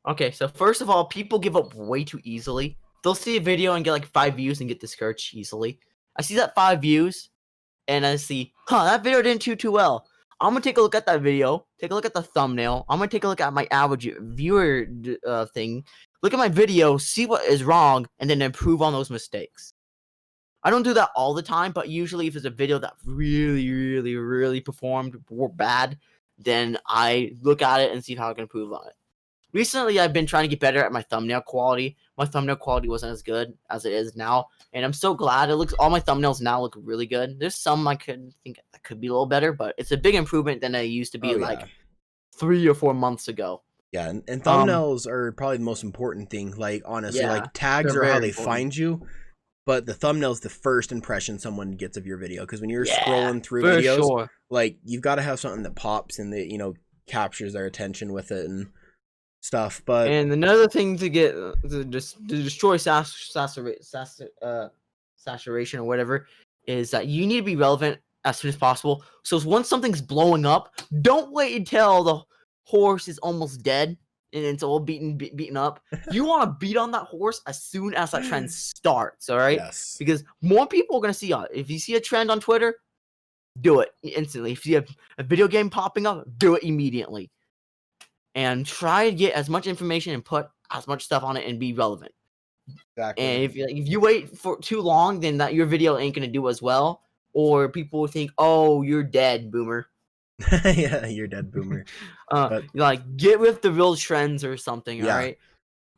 Okay, so first of all, people give up way too easily. They'll see a video and get like 5 views and get discouraged easily. I see that 5 views, and I see, that video didn't do too well. I'm gonna take a look at that video, take a look at the thumbnail. I'm gonna take a look at my average viewer thing, look at my video, see what is wrong, and then improve on those mistakes. I don't do that all the time, but usually if it's a video that really, really, really performed bad, then I look at it and see how I can improve on it. Recently, I've been trying to get better at my thumbnail quality. My thumbnail quality wasn't as good as it is now, and I'm so glad it looks. All my thumbnails now look really good. There's some I could think that could be a little better, but it's a big improvement than I used to be like 3 or 4 months ago. Yeah, and thumbnails are probably the most important thing. Like, honestly, Yeah, like, tags they're are how very they important. find you, but the thumbnail's the first impression someone gets of your video. Because when you're Yeah, scrolling through for videos, sure. like, you've got to have something that pops and that, you know, captures their attention with it and stuff. But And another thing to get to destroy saturation or whatever is that you need to be relevant as soon as possible. So once something's blowing up, don't wait until the horse is almost dead and it's all beaten up. You want to beat on that horse as soon as that trend starts. All right, yes, because more people are gonna see it. If you see a trend on Twitter, do it instantly. If you have a video game popping up, do it immediately. And try to get as much information and put as much stuff on it and be relevant. exactly. And if you wait for too long, then that your video ain't gonna do as well, or people will think, "Oh, you're dead, boomer." Yeah, you're dead, boomer. But Like get with the real trends or something. yeah, All right.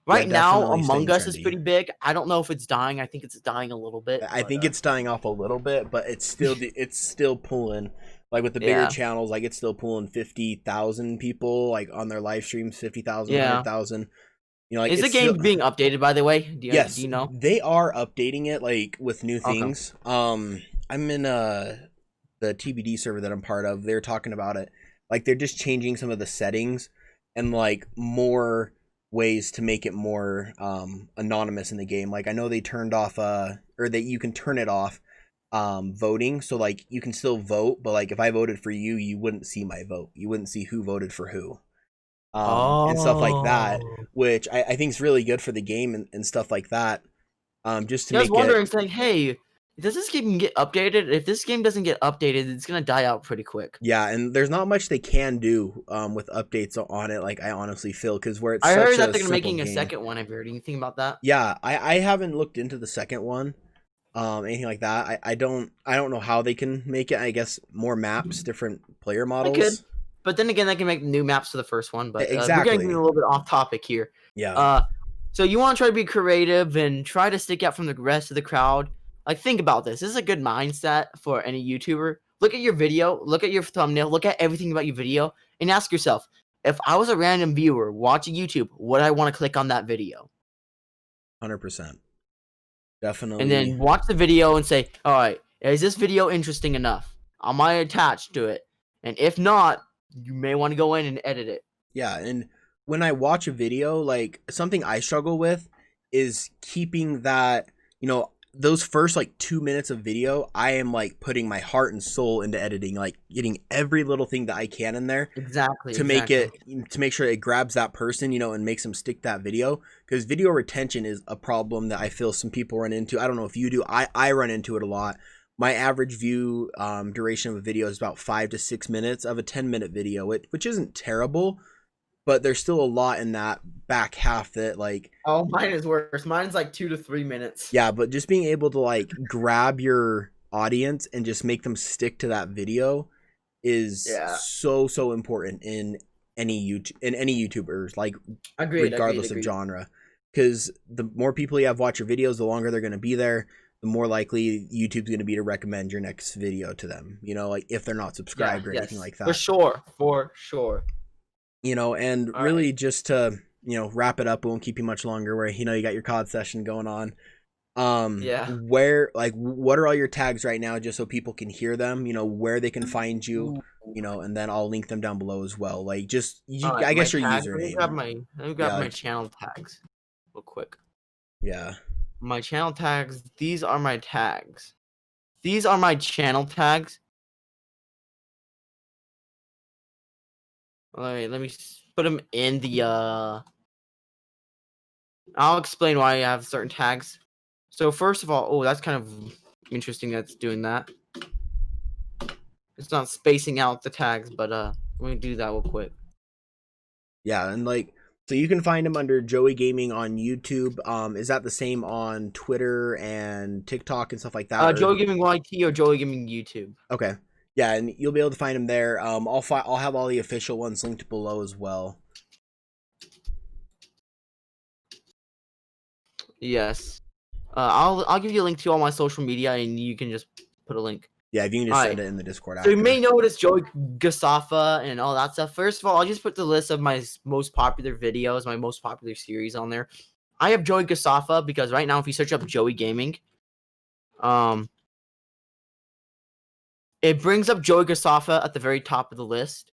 Right now, definitely Among staying Us is trendy. pretty big. I don't know if it's dying. I think it's dying a little bit. I think it's dying off a little bit, but it's still pulling. Like with the bigger Yeah. channels, like it's still pulling 50,000 people like on their live streams, 50,000, Yeah. 100,000. You know, like Is the it's still game being updated, by the way? Do yes, you know? they are updating it like with new Okay. things. I'm in the TBD server that I'm part of. They're talking about it. Like they're just changing some of the settings and like more ways to make it more anonymous in the game. Like I know they turned off or that you can turn it off voting, so like you can still vote, but like if I voted for you, you wouldn't see my vote. You wouldn't see who voted for who. And stuff like that, Oh. which I think is really good for the game and stuff like that. Just to Yeah, I was make it wondering, it's like, hey, does this game get updated? If this game doesn't get updated, it's gonna die out pretty quick. yeah, and there's not much they can do with updates on it. Like I honestly feel because where it's I heard such that a they're simple making a game. second one. Have you heard anything about that? Yeah, I haven't looked into the second one, anything like that. I don't know how they can make it. I guess more maps, different player I could, models. but then again, they can make new maps for the first one. But we're Exactly. getting a little bit off topic here. Yeah. So you want to try to be creative and try to stick out from the rest of the crowd. Like, think about this. This is a good mindset for any YouTuber. Look at your video, look at your thumbnail, look at everything about your video, and ask yourself, if I was a random viewer watching YouTube, would I want to click on that video? 100%. Definitely. And then watch the video and say, all right, is this video interesting enough? Am I attached to it? And if not, you may want to go in and edit it. Yeah, and when I watch a video, like something I struggle with is keeping that, those first like 2 minutes of video, I am like putting my heart and soul into editing, like getting every little thing that I can in there Exactly. to make sure it grabs that person, and makes them stick that video. Because video retention is a problem that I feel some people run into. I don't know if you do. I run into it a lot. My average view duration of a video is about 5 to 6 minutes of a 10-minute video, which isn't terrible, but there's still a lot in that back half that like. Oh, mine is worse. Mine's like 2 to 3 minutes. Yeah, but just being able to like grab your audience and just make them stick to that video is so important in any YouTubers, like regardless of genre. Because the more people you have watch your videos, the longer they're going to be there, the more likely YouTube's going to be to recommend your next video to them, like if they're not subscribed or anything like that. For sure. And All really right. just to, wrap it up, we won't keep you much longer, where, you got your COD session going on. Where, like, what are all your tags right now, just so people can hear them, where they can find you, and then I'll link them down below as well. Like, just, I guess your username. Let me grab my channel tags real quick. Yeah. My channel tags, these are my tags. These are my channel tags. All right, let me put them in the, I'll explain why I have certain tags. So first of all, that's kind of interesting that's doing that. It's not spacing out the tags, but let me do that real quick. Yeah, and like, so you can find him under Joey Gaming on YouTube. Is that the same on Twitter and TikTok and stuff like that? Joey Gaming YT or Joey Gaming YouTube. Okay. Yeah, and you'll be able to find him there. I'll have all the official ones linked below as well. Yes. I'll give you a link to all my social media, and you can just put a link. Yeah, if you can just send it in the Discord. So you may notice Joey Gasafa and all that stuff. First of all, I'll just put the list of my most popular videos, my most popular series on there. I have Joey Gasafa because right now, if you search up Joey Gaming, it brings up Joey Gasafa at the very top of the list,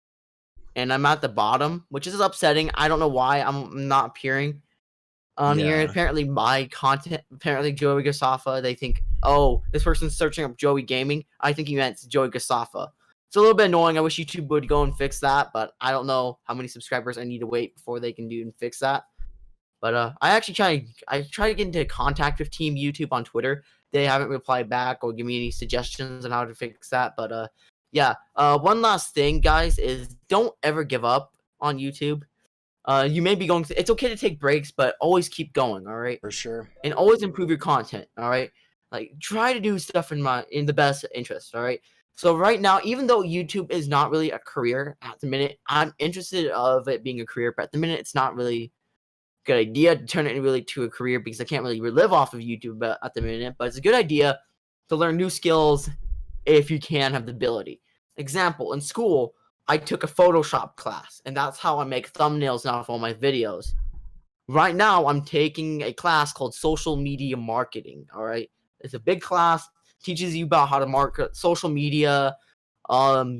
and I'm at the bottom, which is upsetting. I don't know why I'm not appearing on here. Apparently, my content, Joey Gasafa, they think, oh, this person's searching up Joey Gaming. I think he meant Joey Gasafa. It's a little bit annoying. I wish YouTube would go and fix that, but I don't know how many subscribers I need to wait before they can do and fix that. But I try to get into contact with Team YouTube on Twitter. They haven't replied back or give me any suggestions on how to fix that. But yeah. One last thing, guys, is don't ever give up on YouTube. You may be going to, it's okay to take breaks, but always keep going, all right? For sure. And always improve your content, all right? Like, try to do stuff in the best interest, all right? So right now, even though YouTube is not really a career at the minute, I'm interested of it being a career, but at the minute, it's not really good idea to turn it really to a career because I can't really live off of YouTube at the minute. But it's a good idea to learn new skills if you can have the ability. Example, in school, I took a Photoshop class, and that's how I make thumbnails now for all my videos. Right now, I'm taking a class called social media marketing. All right, it's a big class, teaches you about how to market social media,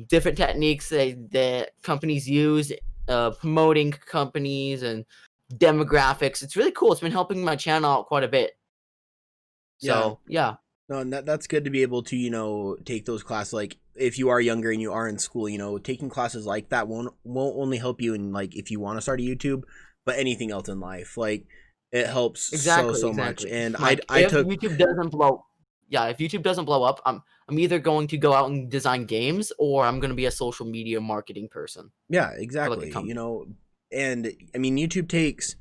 different techniques that companies use, promoting companies and demographics. It's really cool. It's been helping my channel out quite a bit. So yeah. No, and that's good to be able to, take those classes. Like, if you are younger and you are in school, taking classes like that won't only help you in, like, if you want to start a YouTube, but anything else in life. Like, it helps so much. And like, I if took YouTube doesn't blow, if YouTube doesn't blow up, I'm either going to go out and design games or I'm going to be a social media marketing person. Yeah, exactly. And I mean, YouTube takes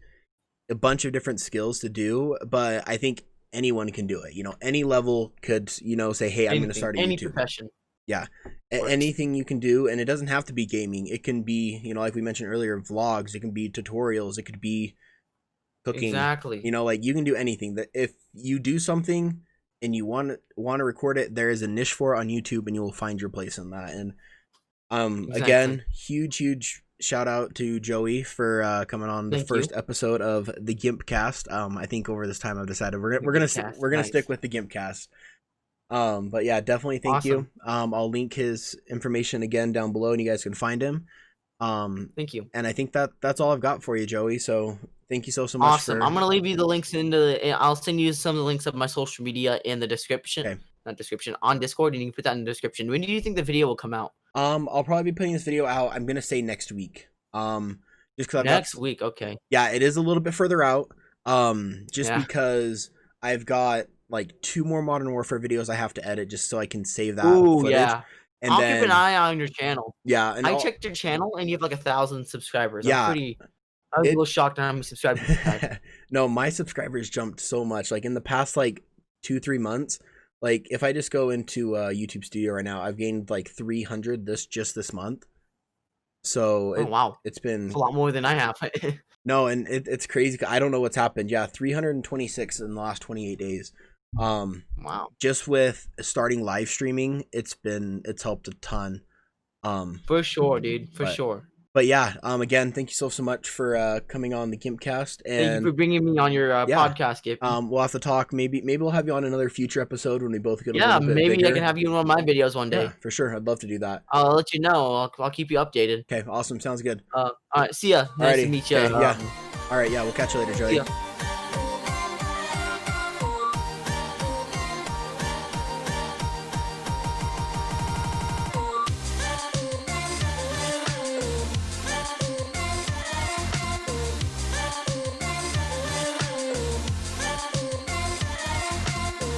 a bunch of different skills to do, but I think anyone can do it. Any level could, say, hey, I'm going to start a any YouTube. profession. Yeah. Anything you can do, and it doesn't have to be gaming. It can be, like we mentioned earlier, vlogs. It can be tutorials. It could be cooking. Exactly. Like, you can do anything. That if you do something and you want to record it, there is a niche for it on YouTube, and you will find your place in that. And again, huge shout out to Joey for coming on the first episode of the GIMPCAST. I think over this time I've decided we're gonna stick with the GIMPCAST. But yeah, definitely thank you. I'll link his information again down below, and you guys can find him. Thank you. And I think that's all I've got for you, Joey. So thank you so much. Awesome. I'm gonna leave you the links I'll send you some of the links of my social media in the description. Okay. Not description, on Discord, and you can put that in the description. When do you think the video will come out? I'll probably be putting this video out. I'm gonna say next week. Just because next week, okay. Yeah, it is a little bit further out. Because I've got like 2 more Modern Warfare videos I have to edit just so I can save that footage. Yeah. And I'll keep an eye on your channel. Yeah, and I checked your channel and you have like 1,000 subscribers. Yeah, I was a little shocked on how many subscribers you had. No, my subscribers jumped so much. Like in the past 2-3 months. Like if I just go into YouTube Studio right now, I've gained like 300 this month. So wow, it's been a lot more than I have. No, and it's crazy. I don't know what's happened. Yeah, 326 in the last 28 days. Wow. Just with starting live streaming, it's helped a ton. For sure, dude. For sure. But yeah, again, thank you so much for coming on the GIMPCAST, and thank you for bringing me on your podcast, Gimpy. We'll have to talk. Maybe we'll have you on another future episode when we both get a little bit maybe bigger. I can have you in one of my videos one day. Yeah, for sure. I'd love to do that. I'll let you know. I'll keep you updated. Okay, awesome. Sounds good. All right, see ya. Nice to meet you. Okay, yeah. All right, yeah, we'll catch you later, Joey. See ya.